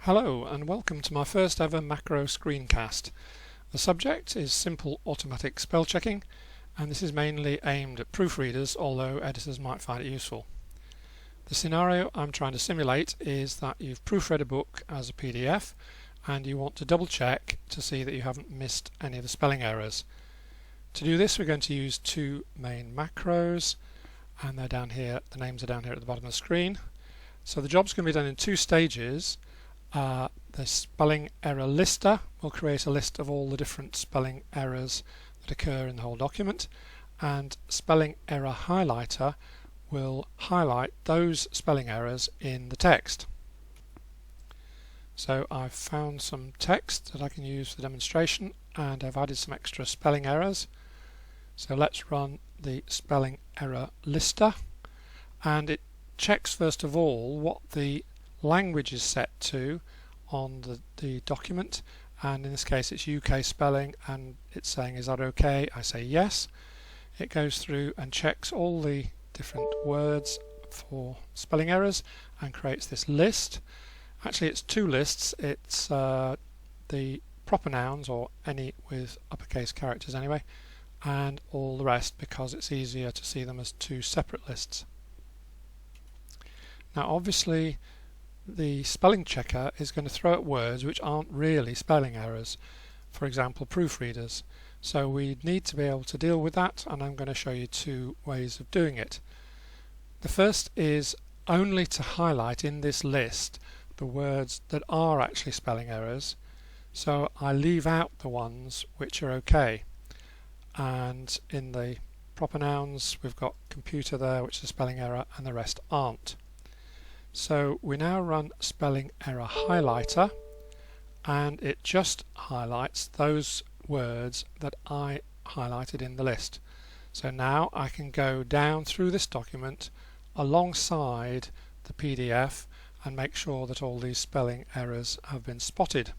Hello and welcome to my first ever macro screencast. The subject is simple automatic spell checking, and this is mainly aimed at proofreaders, although editors might find it useful. The scenario I'm trying to simulate is that you've proofread a book as a PDF and you want to double check to see that you haven't missed any of the spelling errors. To do this, we're going to use two main macros, and they're down here, the names are down here at the bottom of the screen. So the job's going to be done in two stages. The spelling error lister will create a list of all the different spelling errors that occur in the whole document, and spelling error highlighter will highlight those spelling errors in the text. So I've found some text that I can use for the demonstration, and I've added some extra spelling errors. So let's run the spelling error lister, and it checks first of all what the language is set to on the document, and in this case it's UK spelling, and it's saying is that okay? I say yes. It goes through and checks all the different words for spelling errors and creates this list. Actually it's two lists. It's the proper nouns, or any with uppercase characters anyway, and all the rest, because it's easier to see them as two separate lists. Now obviously the spelling checker is going to throw at words which aren't really spelling errors, for example proofreaders. So we need to be able to deal with that, and I'm going to show you two ways of doing it. The first is only to highlight in this list the words that are actually spelling errors, so I leave out the ones which are okay. And in the proper nouns we've got computer there, which is a spelling error, and the rest aren't. So we now run spelling error highlighter, and it just highlights those words that I highlighted in the list. So now I can go down through this document alongside the PDF and make sure that all these spelling errors have been spotted.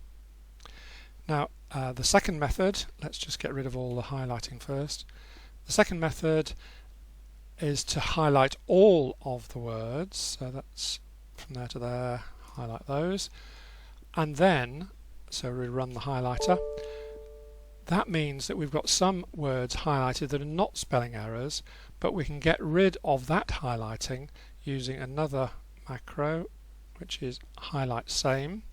Now the second method, let's just get rid of all the highlighting first. The second method is to highlight all of the words, so that's from there to there, highlight those, and then so we run the highlighter. That means that we've got some words highlighted that are not spelling errors, but we can get rid of that highlighting using another macro, which is highlight same.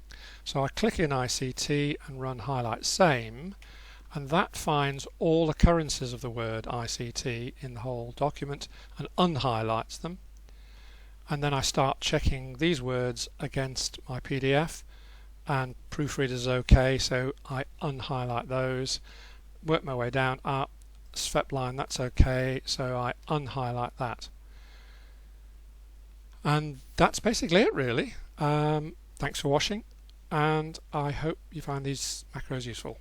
So I click in ICT and run highlight same, and that finds all occurrences of the word ICT in the whole document and unhighlights them. And then I start checking these words against my PDF, and proofreaders is okay, so I unhighlight those, work my way down, SVEP line, that's okay, so I unhighlight that. And that's basically it really. Thanks for watching, and I hope you find these macros useful.